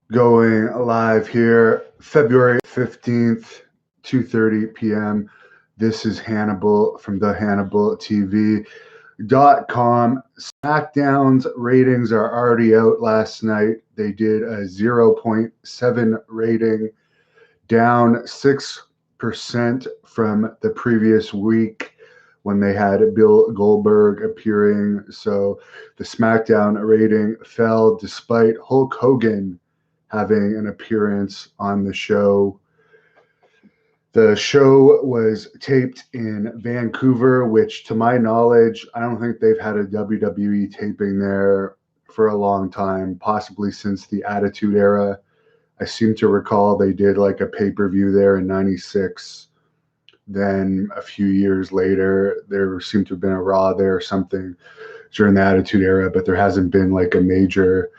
Going live here, February 15th, 2:30 p.m. This is Hannibal from the HannibalTV.com. SmackDown's ratings are already out last night. They did a 0.7 rating, down 6% from the previous week when they had Bill Goldberg appearing. So the SmackDown rating fell despite Hulk Hogan having an appearance on the show. The show was taped in Vancouver, which, to my knowledge, I don't think they've had a WWE taping there for a long time, possibly since the Attitude Era. I seem to recall they did like a pay-per-view there in '96. Then a few years later, there seemed to have been a Raw there or something during the Attitude Era, but there hasn't been like a major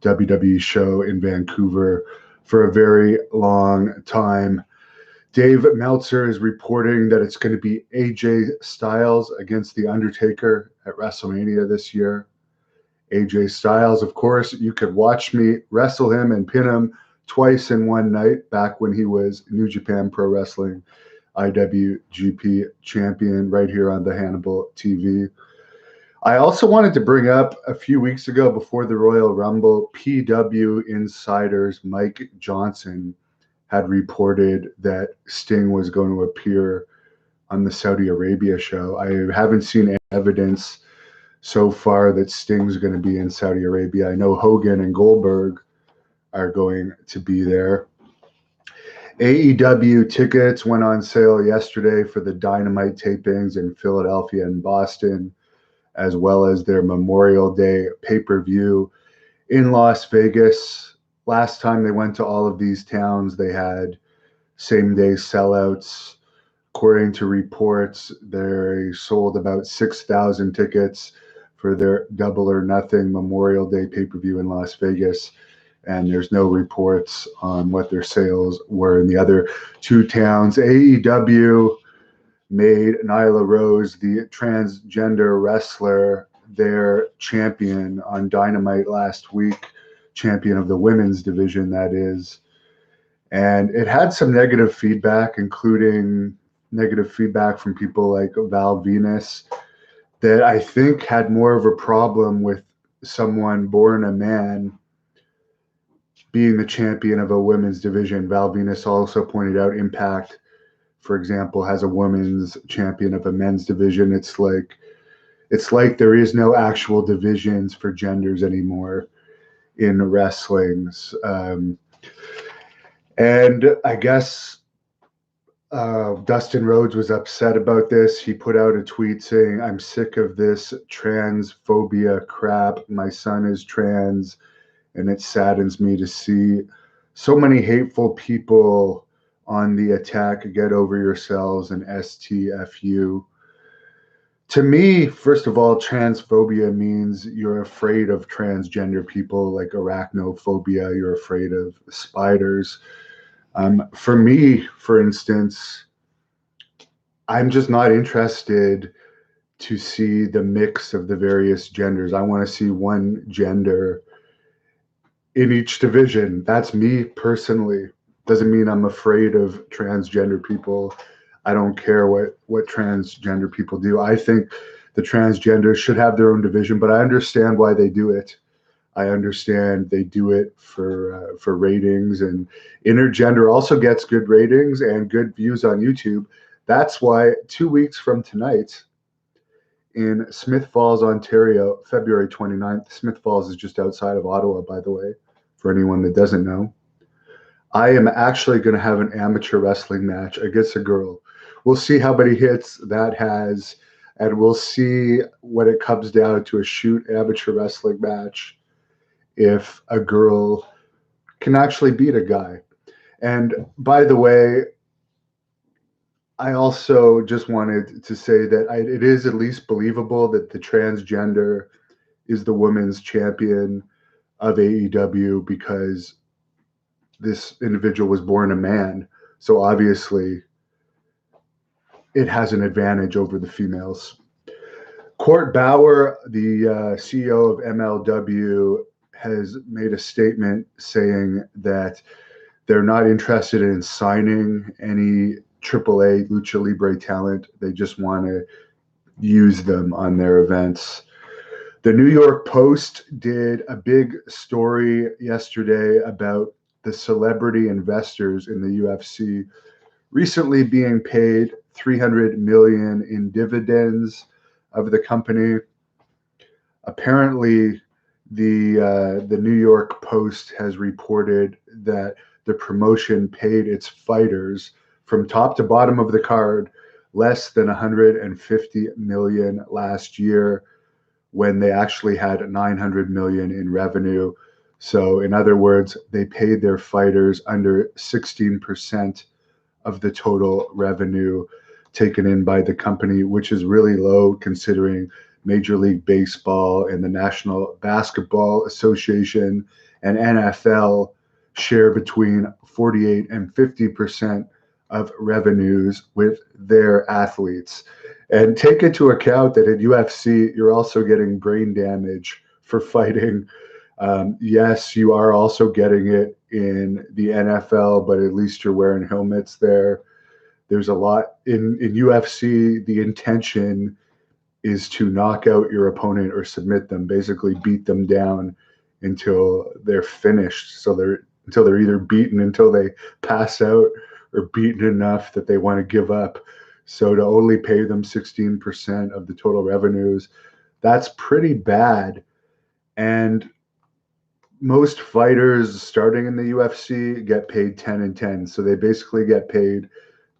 WWE show in Vancouver for a very long time. Dave Meltzer is reporting that it's going to be AJ Styles against The Undertaker at WrestleMania this year. AJ Styles, of course, you could watch me wrestle him and pin him twice in one night back when he was New Japan Pro Wrestling IWGP champion right here on the Hannibal TV. I also wanted to bring up a few weeks ago before the Royal Rumble, PW Insiders Mike Johnson had reported that Sting was going to appear on the Saudi Arabia show. I haven't seen any evidence so far that Sting's going to be in Saudi Arabia. I know Hogan and Goldberg are going to be there. AEW tickets went on sale yesterday for the Dynamite tapings in Philadelphia and Boston, as well as their Memorial Day pay-per-view in Las Vegas. Last time they went to all of these towns, they had same-day sellouts. According to reports, they sold about 6,000 tickets for their Double or Nothing Memorial Day pay-per-view in Las Vegas, and there's no reports on what their sales were in the other two towns. AEW made Nyla Rose, the transgender wrestler, their champion on Dynamite last week, champion of the women's division, that is. And it had some negative feedback, including negative feedback from people like Val Venus, that I think had more of a problem with someone born a man being the champion of a women's division. Val Venus also pointed out Impact, for example, has a women's champion of a men's division. It's like there is no actual divisions for genders anymore in wrestlings. And I guess Dustin Rhodes was upset about this. He put out a tweet saying, "I'm sick of this transphobia crap. My son is trans, and it saddens me to see so many hateful people on the attack. Get over yourselves and STFU." To me, first of all, transphobia means you're afraid of transgender people, like arachnophobia. You're afraid of spiders. For me, for instance, I'm just not interested to see the mix of the various genders. I want to see one gender in each division. That's me personally. Doesn't mean I'm afraid of transgender people. I don't care what transgender people do. I think the transgenders should have their own division, but I understand why they do it. I understand they do it for ratings, and intergender also gets good ratings and good views on YouTube. That's why 2 weeks from tonight in Smith Falls, Ontario, February 29th, Smith Falls is just outside of Ottawa, by the way, for anyone that doesn't know, I am actually going to have an amateur wrestling match against a girl. We'll see how many hits that has, and we'll see what it comes down to, a shoot amateur wrestling match, if a girl can actually beat a guy. And by the way, I also just wanted to say that it is at least believable that the transgender is the women's champion of AEW, because this individual was born a man. So obviously it has an advantage over the females. Court Bauer, the CEO of MLW, has made a statement saying that they're not interested in signing any AAA Lucha Libre talent. They just want to use them on their events. The New York Post did a big story yesterday about the celebrity investors in the UFC recently being paid $300 million in dividends of the company. Apparently, the New York Post has reported that the promotion paid its fighters from top to bottom of the card less than 150 million last year, when they actually had 900 million in revenue. So, in other words, they paid their fighters under 16% of the total revenue taken in by the company, which is really low considering Major League Baseball and the National Basketball Association and NFL share between 48 and 50% of revenues with their athletes. And take into account that at UFC, you're also getting brain damage for fighting. Yes, you are also getting it in the NFL, but at least you're wearing helmets there. There's a lot in UFC. The intention is to knock out your opponent or submit them, basically beat them down until they're finished. So until they're either beaten until they pass out or beaten enough that they want to give up. So to only pay them 16% of the total revenues, that's pretty bad. And most fighters starting in the UFC get paid 10 and 10. So they basically get paid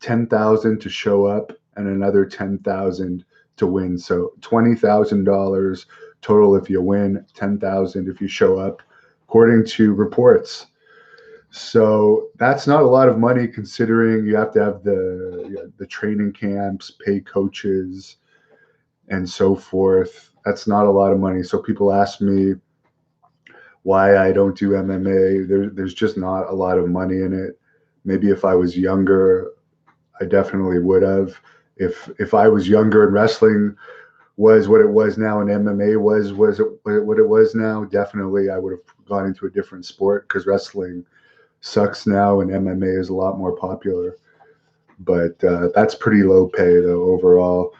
10,000 to show up and another 10,000 to win. So $20,000 total if you win, 10,000 if you show up, according to reports. So that's not a lot of money considering you have to have the training camps, pay coaches, and so forth. That's not a lot of money. So people ask me why I don't do MMA. There's just not a lot of money in it. Maybe if I was younger, I definitely would have. If I was younger and wrestling was what it was now and MMA was what it was now, definitely I would have gone into a different sport because wrestling sucks now and MMA is a lot more popular. But that's pretty low pay though overall.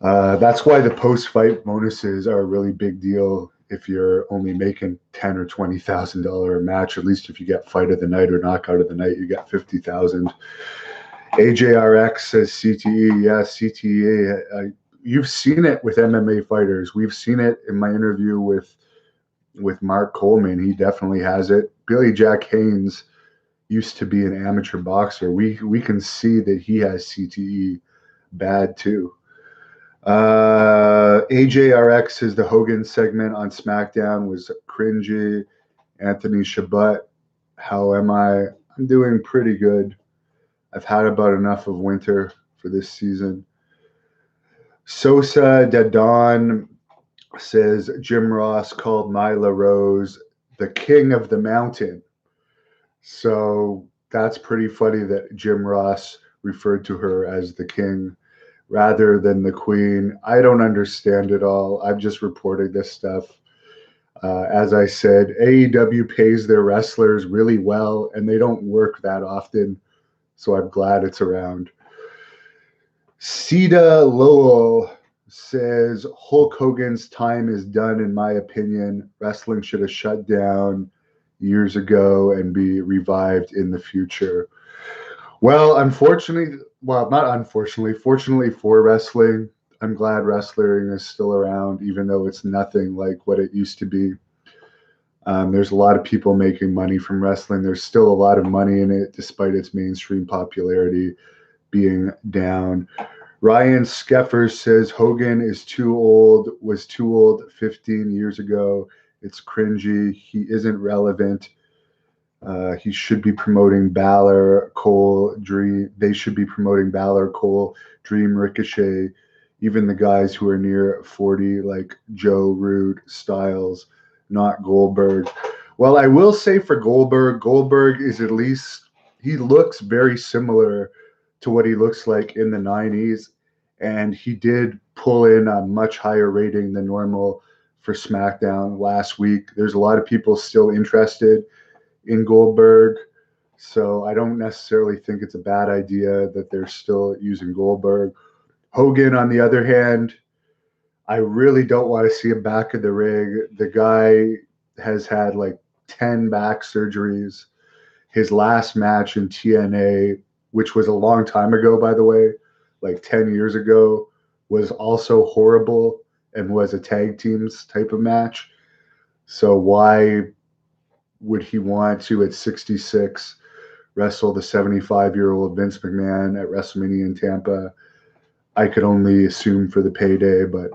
That's why the post-fight bonuses are a really big deal. If you're only making $10,000 or $20,000 a match, at least if you get fight of the night or knockout of the night, you get 50,000. AJRX says CTE. Yeah, CTE. You've seen it with MMA fighters. We've seen it in my interview with Mark Coleman. He definitely has it. Billy Jack Haynes used to be an amateur boxer. We can see that he has CTE bad too. AJRX says the Hogan segment on SmackDown was cringy. Anthony Shabbat, how am I? I'm doing pretty good. I've had about enough of winter for this season. Sosa Dadon says Jim Ross called Nyla Rose the king of the mountain. So that's pretty funny that Jim Ross referred to her as the king rather than the queen. I don't understand it all. I'm just reporting this stuff. As I said, AEW pays their wrestlers really well, and they don't work that often. So I'm glad it's around. Sita Lowell says Hulk Hogan's time is done, in my opinion. Wrestling should have shut down years ago and be revived in the future. Well, fortunately for wrestling, I'm glad wrestling is still around, even though it's nothing like what it used to be. There's a lot of people making money from wrestling. There's still a lot of money in it, despite its mainstream popularity being down. Ryan Skeffers says Hogan was too old 15 years ago. It's cringy. He isn't relevant. He should be promoting Balor, Cole, Dream. They should be promoting Balor, Cole, Dream, Ricochet, even the guys who are near 40, like Joe, Rude, Styles, not Goldberg. Well, I will say for Goldberg is at least, he looks very similar to what he looks like in the 90s, and he did pull in a much higher rating than normal for SmackDown last week. There's a lot of people still interested in Goldberg, so I don't necessarily think it's a bad idea that they're still using Goldberg. Hogan, on the other hand, I really don't want to see him back in the ring. The guy has had like 10 back surgeries. His last match in TNA, which was a long time ago, by the way, like 10 years ago, was also horrible and was a tag teams type of match. So why would he want to, at 66, wrestle the 75-year-old Vince McMahon at WrestleMania in Tampa? I could only assume for the payday, but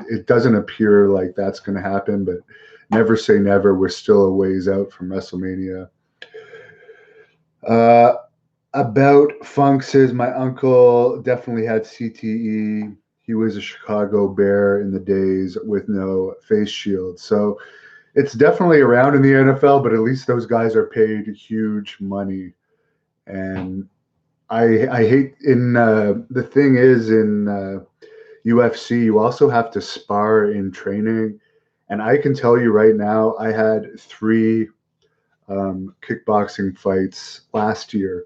it doesn't appear like that's going to happen. But never say never. We're still a ways out from WrestleMania. About Funk says, my uncle definitely had CTE. He was a Chicago Bear in the days with no face shield. So it's definitely around in the NFL, but at least those guys are paid huge money. And I hate the thing is in UFC, you also have to spar in training. And I can tell you right now, I had 3 kickboxing fights last year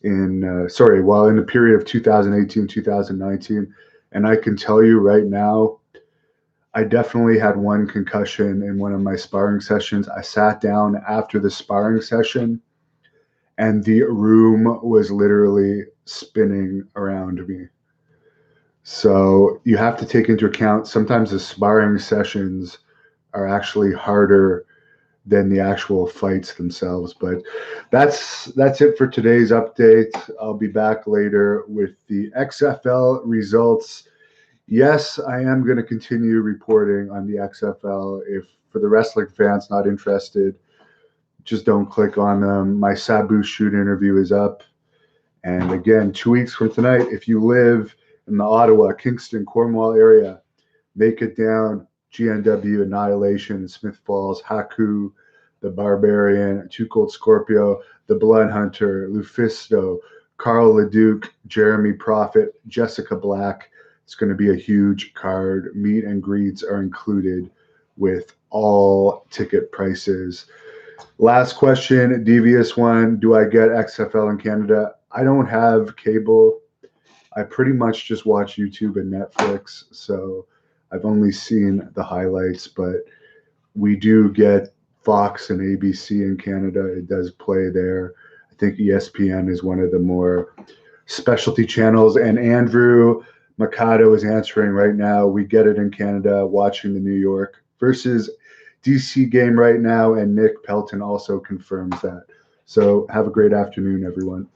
in the period of 2018, 2019. And I can tell you right now, I definitely had 1 concussion in one of my sparring sessions. I sat down after the sparring session and the room was literally spinning around me. So you have to take into account sometimes the sparring sessions are actually harder than the actual fights themselves. But that's it for today's update. I'll be back later with the XFL results. Yes, I am going to continue reporting on the XFL. If for the wrestling fans not interested, just don't click on them. My Sabu Shoot interview is up. And again, 2 weeks from tonight, if you live in the Ottawa, Kingston, Cornwall area, make it down. GNW, Annihilation, Smith Falls, Haku, the Barbarian, Too Cold Scorpio, the Blood Hunter, Lufisto, Carl LeDuc, Jeremy Prophet, Jessica Black. It's going to be a huge card. Meet and greets are included with all ticket prices. Last question, devious one. Do I get XFL in Canada? I don't have cable. I pretty much just watch YouTube and Netflix, so I've only seen the highlights, but we do get Fox and ABC in Canada. It does play there. I think ESPN is one of the more specialty channels. And Andrew Mikado is answering right now. We get it in Canada, watching the New York versus DC game right now, and Nick Pelton also confirms that. So have a great afternoon, everyone.